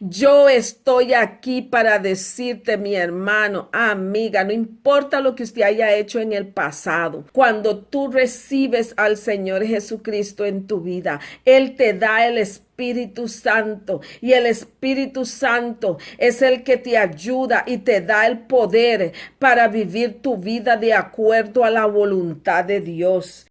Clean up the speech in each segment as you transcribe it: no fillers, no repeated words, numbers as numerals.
Yo estoy aquí para decirte, mi hermano, amiga, no importa lo que usted haya hecho en el pasado, cuando tú recibes al Señor Jesucristo en tu vida, Él te da el Espíritu Santo, y el Espíritu Santo es el que te ayuda y te da el poder para vivir tu vida de acuerdo a la voluntad de Dios.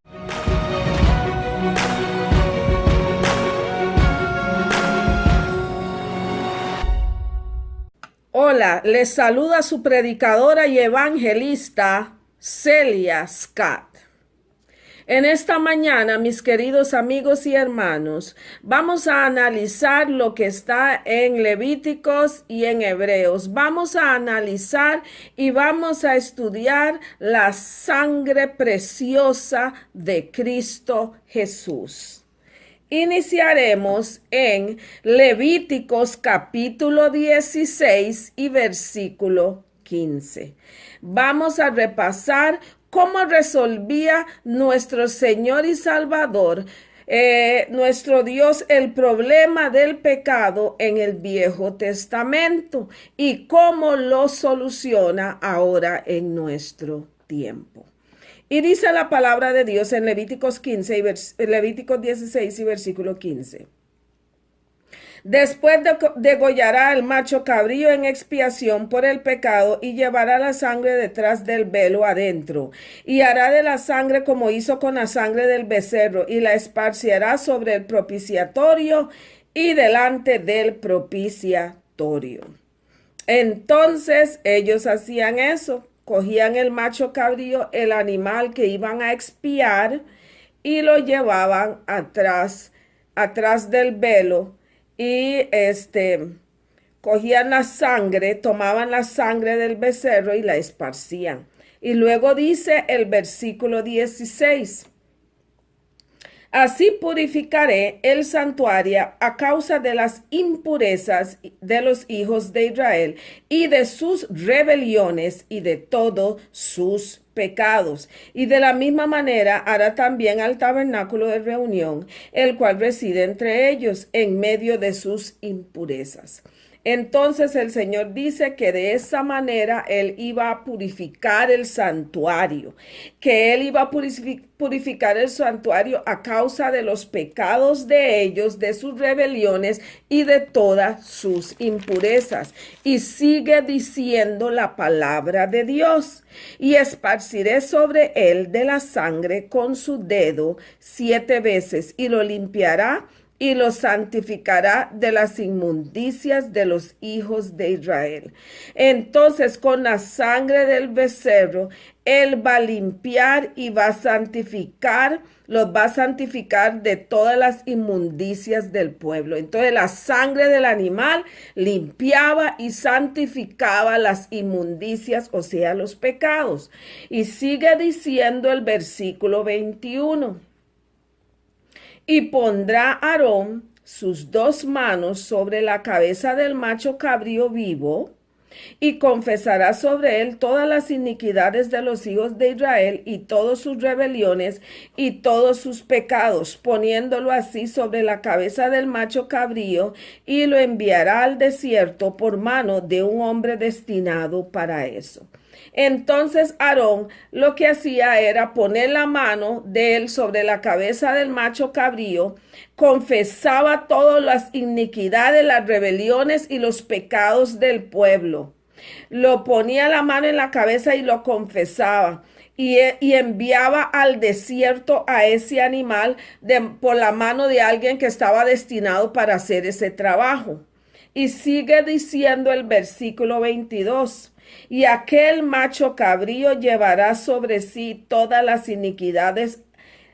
Hola, les saluda su predicadora y evangelista Celia Scott. En esta mañana, mis queridos amigos y hermanos, vamos a analizar lo que está en Levíticos y en Hebreos. Vamos a analizar y vamos a estudiar la sangre preciosa de Cristo Jesús. Iniciaremos en Levíticos capítulo 16 y versículo 15. Vamos a repasar cómo resolvía nuestro Señor y Salvador, nuestro Dios, el problema del pecado en el Viejo Testamento y cómo lo soluciona ahora en nuestro tiempo. Y dice la palabra de Dios en Levíticos 16 y versículo 15. Después degollará al macho cabrío en expiación por el pecado y llevará la sangre detrás del velo adentro. Y hará de la sangre como hizo con la sangre del becerro y la esparcirá sobre el propiciatorio y delante del propiciatorio. Entonces ellos hacían eso. Cogían el macho cabrío, el animal que iban a expiar, y lo llevaban atrás del velo, y cogían la sangre, tomaban la sangre del becerro y la esparcían. Y luego dice el versículo 16. Así purificaré el santuario a causa de las impurezas de los hijos de Israel y de sus rebeliones y de todos sus pecados. Y de la misma manera hará también al tabernáculo de reunión, el cual reside entre ellos en medio de sus impurezas. Entonces el Señor dice que de esa manera Él iba a purificar el santuario, que Él iba a purificar el santuario a causa de los pecados de ellos, de sus rebeliones y de todas sus impurezas. Y sigue diciendo la palabra de Dios: y esparciré sobre él de la sangre con su dedo 7 veces y lo limpiará y lo santificará de las inmundicias de los hijos de Israel. Entonces, con la sangre del becerro, Él va a limpiar y va a santificar, los va a santificar de todas las inmundicias del pueblo. Entonces, la sangre del animal limpiaba y santificaba las inmundicias, o sea, los pecados. Y sigue diciendo el versículo 21. Y pondrá Aarón sus 2 manos sobre la cabeza del macho cabrío vivo y confesará sobre él todas las iniquidades de los hijos de Israel y todas sus rebeliones y todos sus pecados, poniéndolo así sobre la cabeza del macho cabrío, y lo enviará al desierto por mano de un hombre destinado para eso. Entonces Aarón lo que hacía era poner la mano de él sobre la cabeza del macho cabrío, confesaba todas las iniquidades, las rebeliones y los pecados del pueblo. Lo ponía la mano en la cabeza y lo confesaba. Y enviaba al desierto a ese animal por la mano de alguien que estaba destinado para hacer ese trabajo. Y sigue diciendo el versículo 22. Y aquel macho cabrío llevará sobre sí todas las iniquidades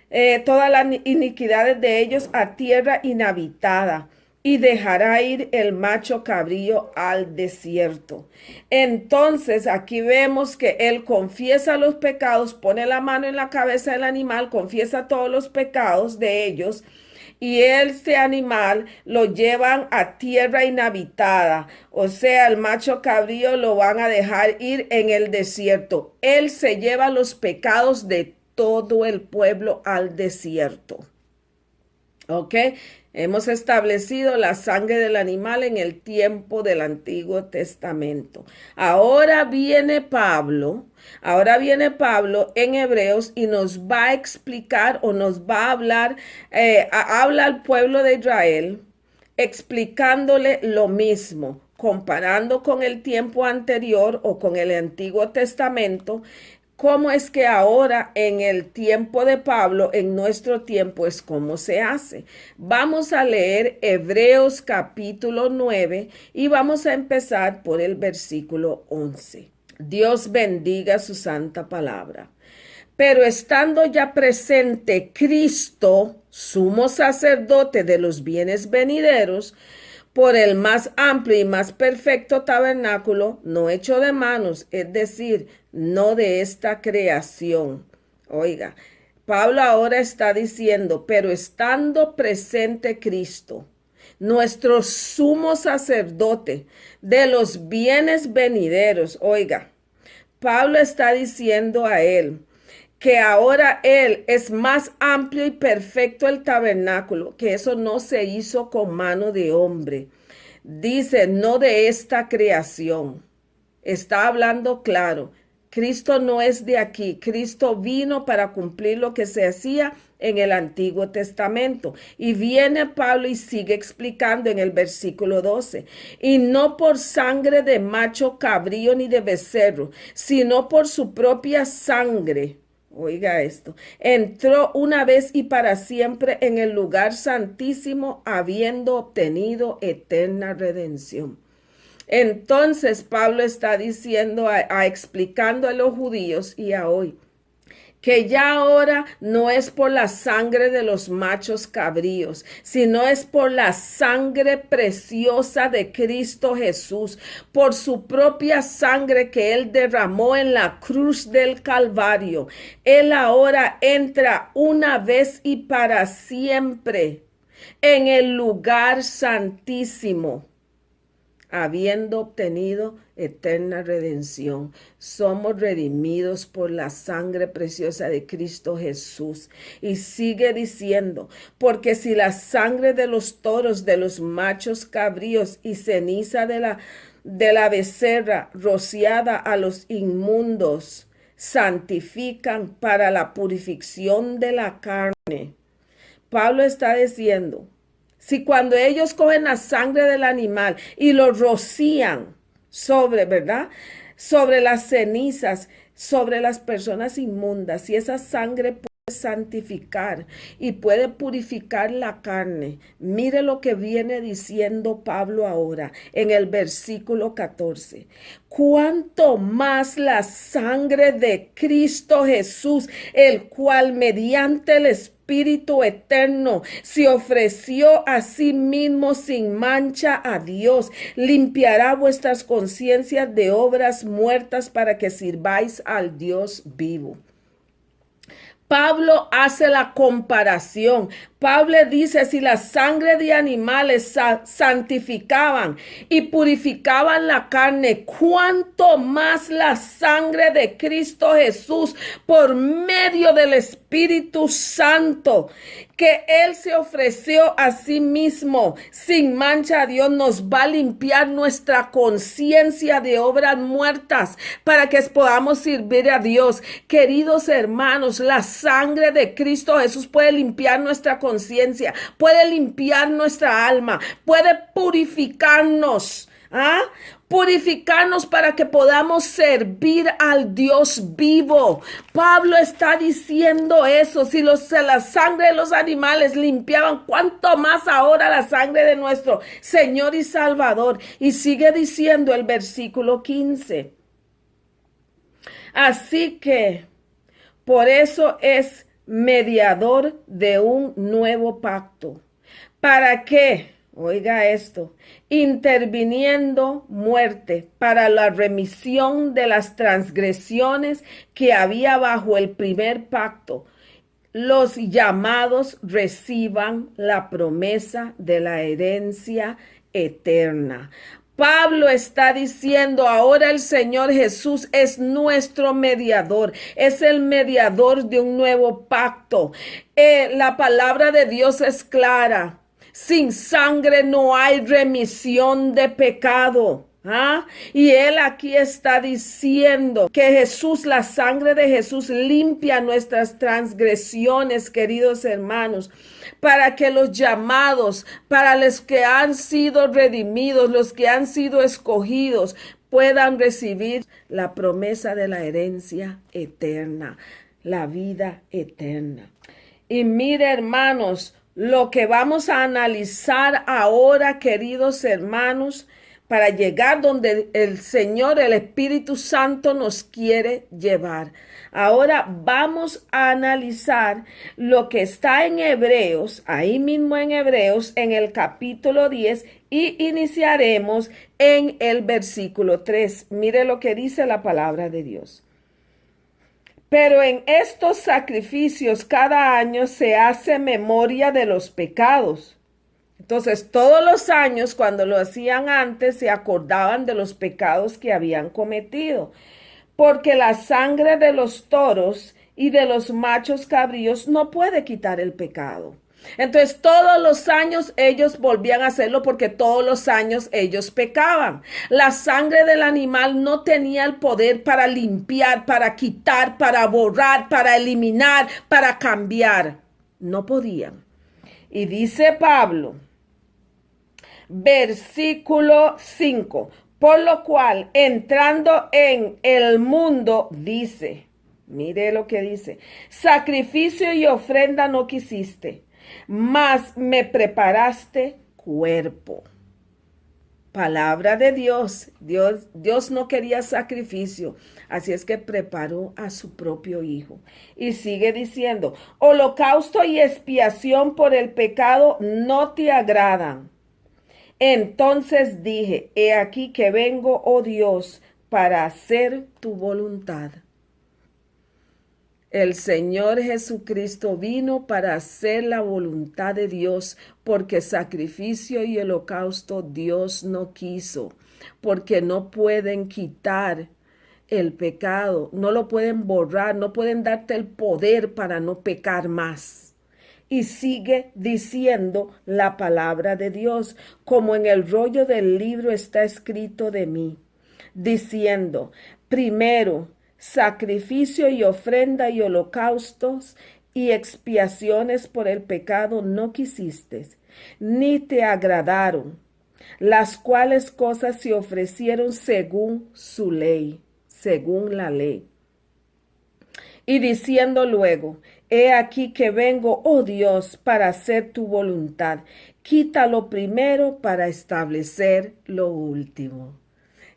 de ellos a tierra inhabitada, y dejará ir el macho cabrío al desierto. Entonces aquí vemos que él confiesa los pecados, pone la mano en la cabeza del animal, confiesa todos los pecados de ellos, y este animal lo llevan a tierra inhabitada, o sea, el macho cabrío lo van a dejar ir en el desierto. Él se lleva los pecados de todo el pueblo al desierto. ¿Ok? Hemos establecido la sangre del animal en el tiempo del Antiguo Testamento. Ahora viene Pablo en Hebreos y nos va a explicar o nos va a hablar, habla al pueblo de Israel explicándole lo mismo, comparando con el tiempo anterior o con el Antiguo Testamento. ¿Cómo es que ahora en el tiempo de Pablo, en nuestro tiempo, es cómo se hace? Vamos a leer Hebreos capítulo 9 y vamos a empezar por el versículo 11. Dios bendiga su santa palabra. Pero estando ya presente Cristo, sumo sacerdote de los bienes venideros, por el más amplio y más perfecto tabernáculo, no hecho de manos, es decir, no de esta creación. Oiga, Pablo ahora está diciendo, pero estando presente Cristo, nuestro sumo sacerdote de los bienes venideros. Oiga, Pablo está diciendo a él que ahora él es más amplio y perfecto el tabernáculo, que eso no se hizo con mano de hombre. Dice, no de esta creación. Está hablando claro. Cristo no es de aquí. Cristo vino para cumplir lo que se hacía en el Antiguo Testamento. Y viene Pablo y sigue explicando en el versículo 12. Y no por sangre de macho cabrío ni de becerro, sino por su propia sangre. Oiga esto, entró una vez y para siempre en el lugar santísimo, habiendo obtenido eterna redención. Entonces Pablo está diciendo, explicando a los judíos y a hoy, que ya ahora no es por la sangre de los machos cabríos, sino es por la sangre preciosa de Cristo Jesús, por su propia sangre que Él derramó en la cruz del Calvario. Él ahora entra una vez y para siempre en el lugar santísimo, habiendo obtenido eterna redención. Somos redimidos por la sangre preciosa de Cristo Jesús. Y sigue diciendo, porque si la sangre de los toros, de los machos cabríos y ceniza de la becerra rociada a los inmundos santifican para la purificación de la carne. Pablo está diciendo, si cuando ellos cogen la sangre del animal y lo rocían sobre, ¿verdad? Sobre las cenizas, sobre las personas inmundas, si esa sangre puede santificar y puede purificar la carne. Mire lo que viene diciendo Pablo ahora en el versículo 14. Cuanto más la sangre de Cristo Jesús, el cual mediante el Espíritu eterno se ofreció a sí mismo sin mancha a Dios, limpiará vuestras conciencias de obras muertas para que sirváis al Dios vivo. Pablo hace la comparación. Pablo dice, si la sangre de animales santificaban y purificaban la carne, cuánto más la sangre de Cristo Jesús por medio del Espíritu Santo, que Él se ofreció a sí mismo sin mancha a Dios, nos va a limpiar nuestra conciencia de obras muertas para que podamos servir a Dios. Queridos hermanos, la sangre de Cristo Jesús puede limpiar nuestra conciencia, puede limpiar nuestra alma, puede purificarnos. Purificarnos para que podamos servir al Dios vivo. Pablo está diciendo eso. Si la sangre de los animales limpiaban, ¿cuánto más ahora la sangre de nuestro Señor y Salvador? Y sigue diciendo el versículo 15. Así que por eso es mediador de un nuevo pacto. ¿Para qué? Oiga esto, interviniendo muerte para la remisión de las transgresiones que había bajo el primer pacto, los llamados reciban la promesa de la herencia eterna. Pablo está diciendo, ahora el Señor Jesús es nuestro mediador, es el mediador de un nuevo pacto. La palabra de Dios es clara. Sin sangre no hay remisión de pecado. ¿Ah? Y él aquí está diciendo que Jesús, la sangre de Jesús limpia nuestras transgresiones, queridos hermanos, para que los llamados, para los que han sido redimidos, los que han sido escogidos, puedan recibir la promesa de la herencia eterna, la vida eterna. Y mire, hermanos, lo que vamos a analizar ahora, queridos hermanos, para llegar donde el Señor, el Espíritu Santo nos quiere llevar. Ahora vamos a analizar lo que está en Hebreos, ahí mismo en Hebreos, en el capítulo 10, y iniciaremos en el versículo 3. Mire lo que dice la palabra de Dios. Pero en estos sacrificios cada año se hace memoria de los pecados. Entonces, todos los años, cuando lo hacían antes, se acordaban de los pecados que habían cometido. Porque la sangre de los toros y de los machos cabríos no puede quitar el pecado. Entonces, todos los años ellos volvían a hacerlo porque todos los años ellos pecaban. La sangre del animal no tenía el poder para limpiar, para quitar, para borrar, para eliminar, para cambiar. No podían. Y dice Pablo, versículo 5, por lo cual entrando en el mundo dice, mire lo que dice, sacrificio y ofrenda no quisiste, mas me preparaste cuerpo. Palabra de Dios. Dios no quería sacrificio, así es que preparó a su propio hijo. Y sigue diciendo, holocausto y expiación por el pecado no te agradan. Entonces dije, he aquí que vengo, oh Dios, para hacer tu voluntad. El Señor Jesucristo vino para hacer la voluntad de Dios, porque sacrificio y holocausto Dios no quiso, porque no pueden quitar el pecado, no lo pueden borrar, no pueden darte el poder para no pecar más. Y sigue diciendo la palabra de Dios, como en el rollo del libro está escrito de mí, diciendo, primero, sacrificio y ofrenda y holocaustos y expiaciones por el pecado no quisiste, ni te agradaron, las cuales cosas se ofrecieron según su ley, según la ley. Y diciendo luego, he aquí que vengo, oh Dios, para hacer tu voluntad. Quita lo primero para establecer lo último.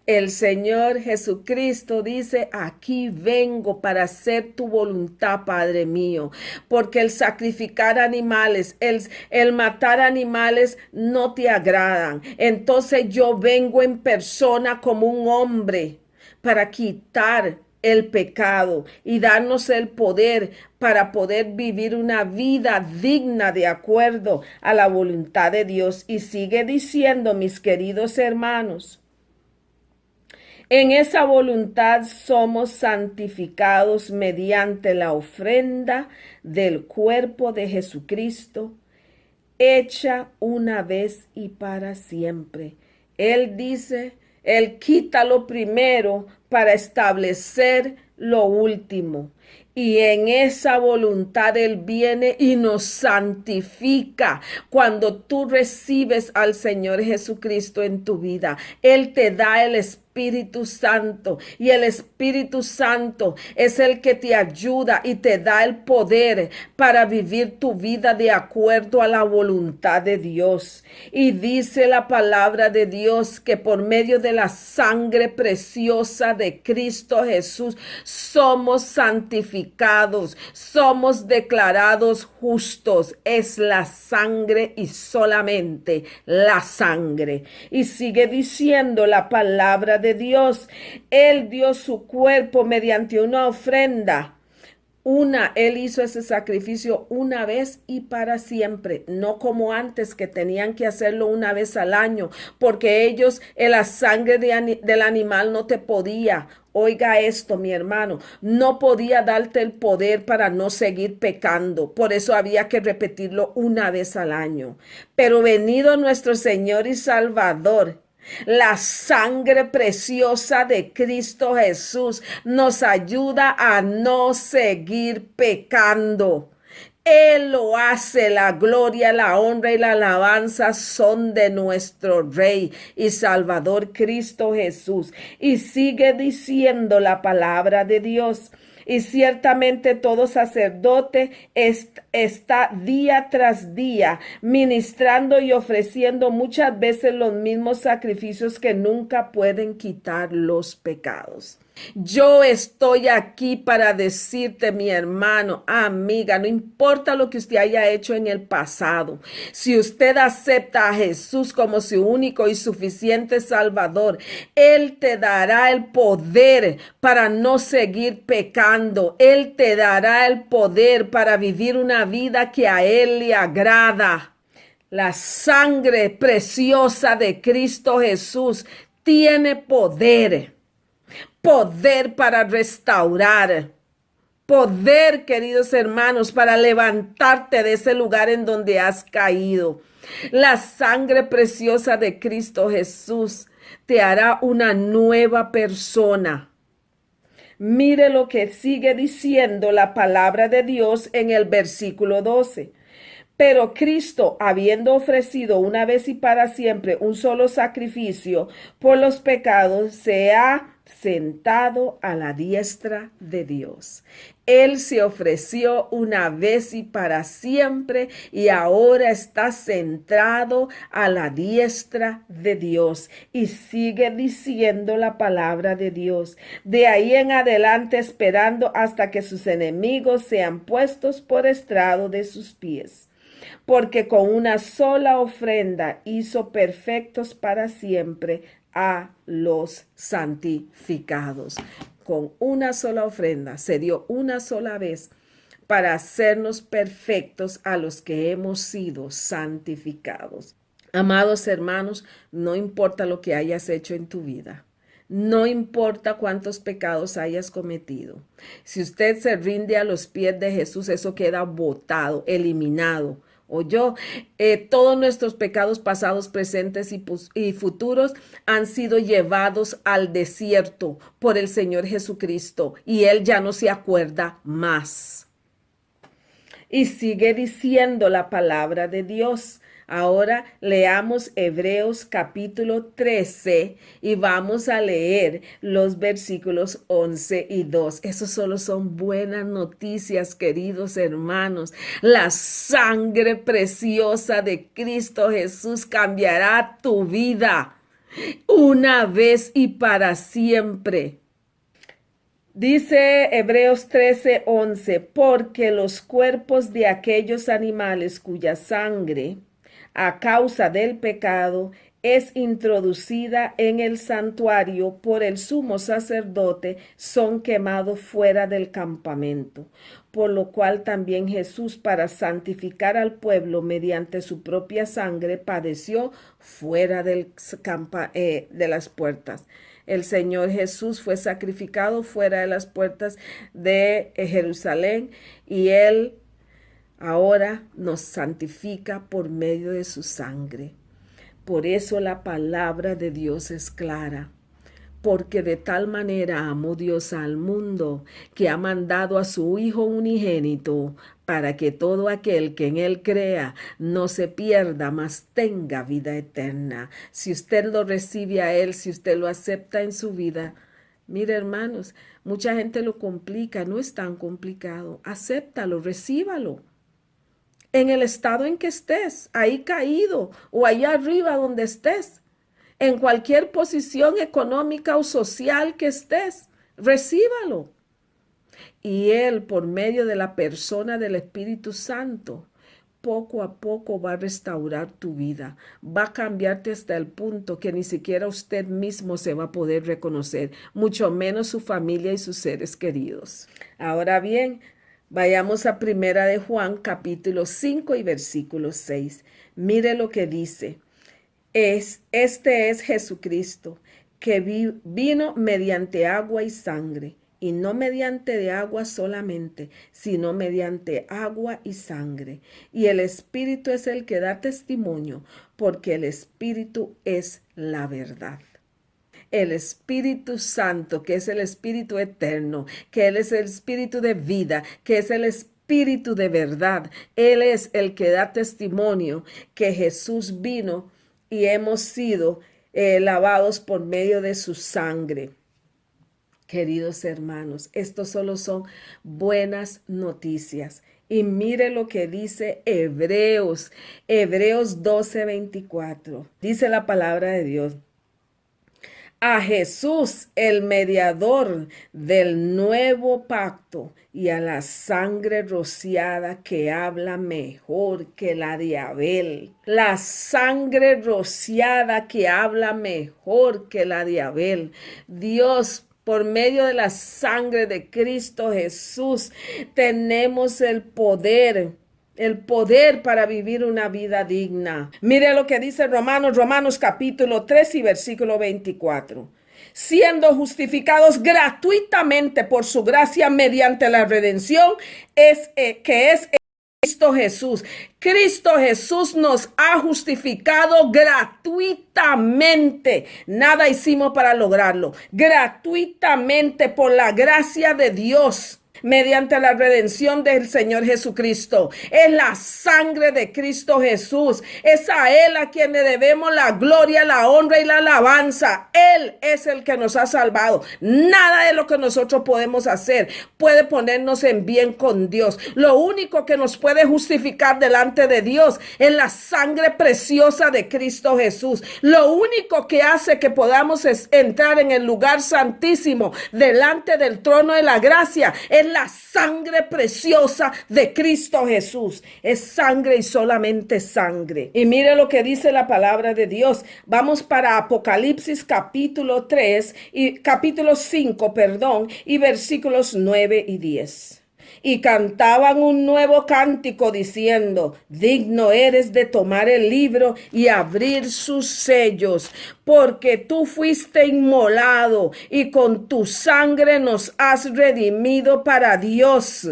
El Señor Jesucristo dice, aquí vengo para hacer tu voluntad, Padre mío, porque el sacrificar animales, el matar animales no te agradan. Entonces yo vengo en persona como un hombre para quitar el pecado y darnos el poder para poder vivir una vida digna de acuerdo a la voluntad de Dios. Y sigue diciendo, mis queridos hermanos, en esa voluntad somos santificados mediante la ofrenda del cuerpo de Jesucristo, hecha una vez y para siempre. Él dice, Él quita lo primero para establecer lo último. Y en esa voluntad Él viene y nos santifica. Cuando tú recibes al Señor Jesucristo en tu vida, Él te da el Espíritu Santo, y el Espíritu Santo es el que te ayuda y te da el poder para vivir tu vida de acuerdo a la voluntad de Dios. Y dice la palabra de Dios que por medio de la sangre preciosa de Cristo Jesús somos santificados, somos declarados justos. Es la sangre y solamente la sangre. Y sigue diciendo la palabra de Dios, Él dio su cuerpo mediante una ofrenda Él hizo ese sacrificio una vez y para siempre, no como antes que tenían que hacerlo una vez al año, porque la sangre del animal no te podía. Oiga esto, mi hermano, no podía darte el poder para no seguir pecando. Por eso había que repetirlo una vez al año. Pero venido nuestro Señor y Salvador, la sangre preciosa de Cristo Jesús nos ayuda a no seguir pecando. Él lo hace, la gloria, la honra y la alabanza son de nuestro Rey y Salvador Cristo Jesús. Y sigue diciendo la palabra de Dios. Y ciertamente todo sacerdote está día tras día ministrando y ofreciendo muchas veces los mismos sacrificios que nunca pueden quitar los pecados. Yo estoy aquí para decirte, mi hermano, amiga, no importa lo que usted haya hecho en el pasado, si usted acepta a Jesús como su único y suficiente Salvador, Él te dará el poder para no seguir pecando. Él te dará el poder para vivir una vida que a Él le agrada. La sangre preciosa de Cristo Jesús tiene poder para restaurar, poder, queridos hermanos, para levantarte de ese lugar en donde has caído. La sangre preciosa de Cristo Jesús te hará una nueva persona. Mire lo que sigue diciendo la palabra de Dios en el versículo 12. Pero Cristo, habiendo ofrecido una vez y para siempre un solo sacrificio por los pecados, se ha sentado a la diestra de Dios. Él se ofreció una vez y para siempre y ahora está sentado a la diestra de Dios. Y sigue diciendo la palabra de Dios. De ahí en adelante esperando hasta que sus enemigos sean puestos por estrado de sus pies. Porque con una sola ofrenda hizo perfectos para siempre a los santificados. Con una sola ofrenda se dio una sola vez para hacernos perfectos a los que hemos sido santificados. Amados hermanos, no importa lo que hayas hecho en tu vida. No importa cuántos pecados hayas cometido. Si usted se rinde a los pies de Jesús, eso queda botado, eliminado. Todos nuestros pecados pasados, presentes y futuros han sido llevados al desierto por el Señor Jesucristo y Él ya no se acuerda más. Y sigue diciendo la palabra de Dios. Ahora leamos Hebreos capítulo 13 y vamos a leer los versículos 11 y 2. Esos solo son buenas noticias, queridos hermanos. La sangre preciosa de Cristo Jesús cambiará tu vida una vez y para siempre. Dice Hebreos 13:11, porque los cuerpos de aquellos animales cuya sangre a causa del pecado es introducida en el santuario por el sumo sacerdote, son quemados fuera del campamento. Por lo cual también Jesús, para santificar al pueblo mediante su propia sangre, padeció fuera de las puertas. El Señor Jesús fue sacrificado fuera de las puertas de Jerusalén y Él ahora nos santifica por medio de su sangre. Por eso la palabra de Dios es clara. Porque de tal manera amó Dios al mundo, que ha mandado a su Hijo unigénito, para que todo aquel que en Él crea no se pierda, mas tenga vida eterna. Si usted lo recibe a Él, si usted lo acepta en su vida, mire hermanos, mucha gente lo complica, no es tan complicado. Acéptalo, recíbalo. En el estado en que estés, ahí caído o allá arriba donde estés, en cualquier posición económica o social que estés, recíbalo. Y Él, por medio de la persona del Espíritu Santo, poco a poco va a restaurar tu vida, va a cambiarte hasta el punto que ni siquiera usted mismo se va a poder reconocer, mucho menos su familia y sus seres queridos. Ahora bien, Vayamos a Primera de Juan, capítulo 5 y versículo 6. Mire lo que dice. Este es Jesucristo, que vino mediante agua y sangre, y no mediante de agua solamente, sino mediante agua y sangre. Y el Espíritu es el que da testimonio, porque el Espíritu es la verdad. El Espíritu Santo, que es el Espíritu eterno, que Él es el Espíritu de vida, que es el Espíritu de verdad. Él es el que da testimonio que Jesús vino y hemos sido lavados por medio de su sangre. Queridos hermanos, estos solo son buenas noticias. Y mire lo que dice Hebreos 12:24. Dice la palabra de Dios. A Jesús, el mediador del nuevo pacto, y a la sangre rociada que habla mejor que la de Abel. La sangre rociada que habla mejor que la de Abel. Dios, por medio de la sangre de Cristo Jesús, tenemos el poder para vivir una vida digna. Mire lo que dice Romanos capítulo 3 y versículo 24. Siendo justificados gratuitamente por su gracia mediante la redención que es Cristo Jesús. Cristo Jesús nos ha justificado gratuitamente. Nada hicimos para lograrlo. Gratuitamente por la gracia de Dios. Mediante la redención del Señor Jesucristo. Es la sangre de Cristo Jesús. Es a Él a quien le debemos la gloria, la honra y la alabanza. Él es el que nos ha salvado. Nada de lo que nosotros podemos hacer puede ponernos en bien con Dios. Lo único que nos puede justificar delante de Dios es la sangre preciosa de Cristo Jesús. Lo único que hace que podamos entrar en el lugar santísimo delante del trono de la gracia es la sangre preciosa de Cristo Jesús. Es sangre y solamente sangre. Y mire lo que dice la palabra de Dios. Vamos para Apocalipsis capítulo 5, y versículos 9 y 10. Y cantaban un nuevo cántico diciendo: digno eres de tomar el libro y abrir sus sellos, porque tú fuiste inmolado y con tu sangre nos has redimido para Dios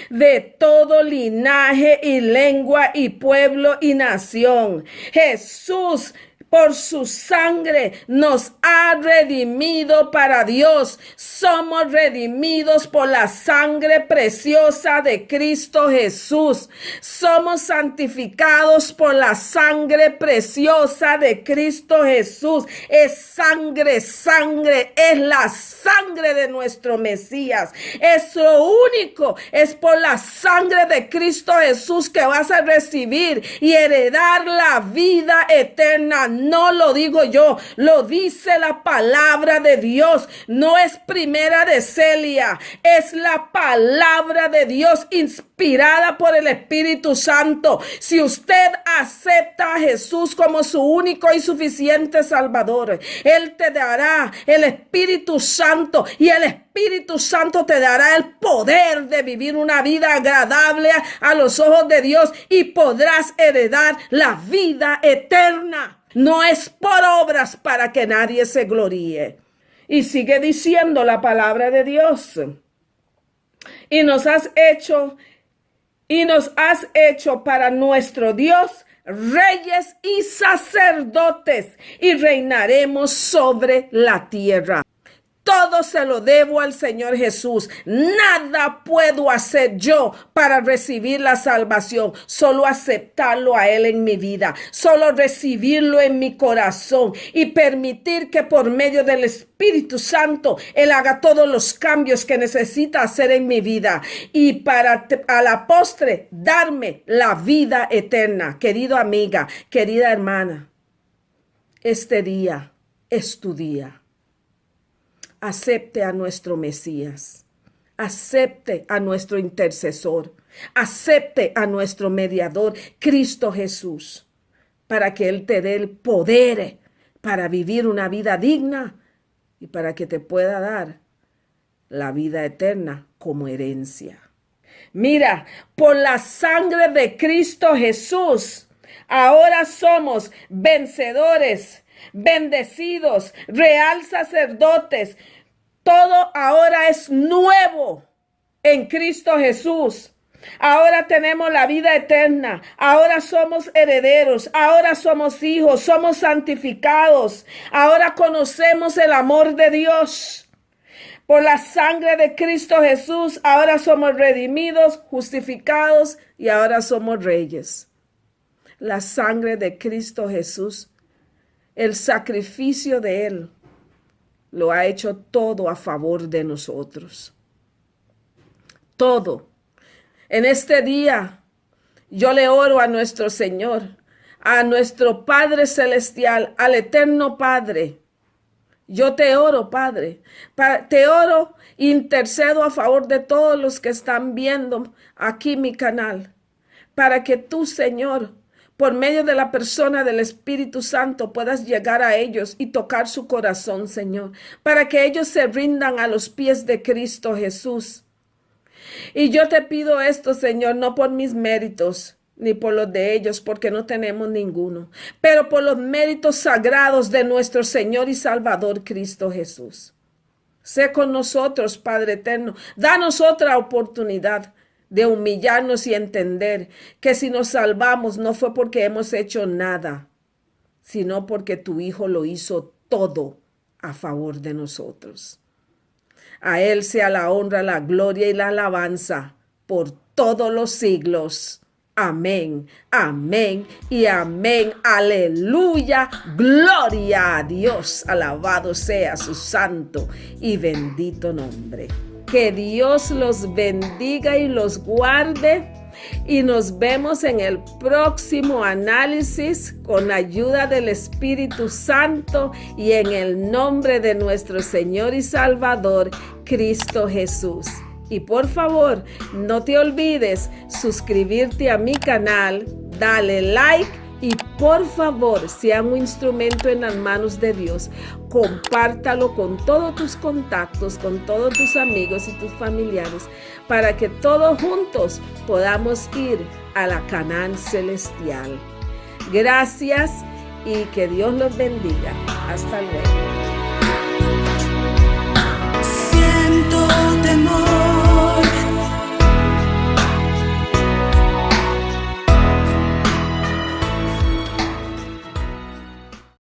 de todo linaje y lengua y pueblo y nación. Jesús, por su sangre nos ha redimido para Dios. Somos redimidos por la sangre preciosa de Cristo Jesús. Somos santificados por la sangre preciosa de Cristo Jesús. Es sangre, es la sangre de nuestro Mesías. Es lo único, es por la sangre de Cristo Jesús que vas a recibir y heredar la vida eterna. No lo digo yo, lo dice la palabra de Dios. No es primera de Celia, es la palabra de Dios inspirada por el Espíritu Santo. Si usted acepta a Jesús como su único y suficiente Salvador, Él te dará el Espíritu Santo y el Espíritu Santo te dará el poder de vivir una vida agradable a los ojos de Dios y podrás heredar la vida eterna. No es por obras para que nadie se gloríe. Y sigue diciendo la palabra de Dios. Y nos has hecho para nuestro Dios reyes y sacerdotes, y reinaremos sobre la tierra. Todo se lo debo al Señor Jesús. Nada puedo hacer yo para recibir la salvación. Solo aceptarlo a Él en mi vida. Solo recibirlo en mi corazón y permitir que por medio del Espíritu Santo Él haga todos los cambios que necesita hacer en mi vida. Y para a la postre darme la vida eterna. Querida amiga, querida hermana, este día es tu día. Acepte a nuestro Mesías, acepte a nuestro intercesor, acepte a nuestro mediador, Cristo Jesús, para que Él te dé el poder para vivir una vida digna y para que te pueda dar la vida eterna como herencia. Mira, por la sangre de Cristo Jesús, ahora somos vencedores, bendecidos, real sacerdotes. Todo ahora es nuevo en Cristo Jesús. Ahora tenemos la vida eterna. Ahora somos herederos. Ahora somos hijos. Somos santificados. Ahora conocemos el amor de Dios. Por la sangre de Cristo Jesús, ahora somos redimidos, justificados y ahora somos reyes. La sangre de Cristo Jesús, el sacrificio de Él, lo ha hecho todo a favor de nosotros. Todo. En este día, yo le oro a nuestro Señor, a nuestro Padre Celestial, al Eterno Padre. Yo te oro, Padre. Te oro, intercedo a favor de todos los que están viendo aquí mi canal, para que tú, Señor, por medio de la persona del Espíritu Santo, puedas llegar a ellos y tocar su corazón, Señor, para que ellos se rindan a los pies de Cristo Jesús. Y yo te pido esto, Señor, no por mis méritos, ni por los de ellos, porque no tenemos ninguno, pero por los méritos sagrados de nuestro Señor y Salvador Cristo Jesús. Sé con nosotros, Padre eterno. Danos otra oportunidad de humillarnos y entender que si nos salvamos no fue porque hemos hecho nada, sino porque tu Hijo lo hizo todo a favor de nosotros. A Él sea la honra, la gloria y la alabanza por todos los siglos. Amén, amén y amén. Aleluya, gloria a Dios. Alabado sea su santo y bendito nombre. Que Dios los bendiga y los guarde. Y nos vemos en el próximo análisis con ayuda del Espíritu Santo y en el nombre de nuestro Señor y Salvador, Cristo Jesús. Y por favor, no te olvides suscribirte a mi canal, dale like y por favor, sea un instrumento en las manos de Dios. Compártalo con todos tus contactos, con todos tus amigos y tus familiares, para que todos juntos podamos ir a la Canaán celestial. Gracias y que Dios los bendiga. Hasta luego. Siento temor.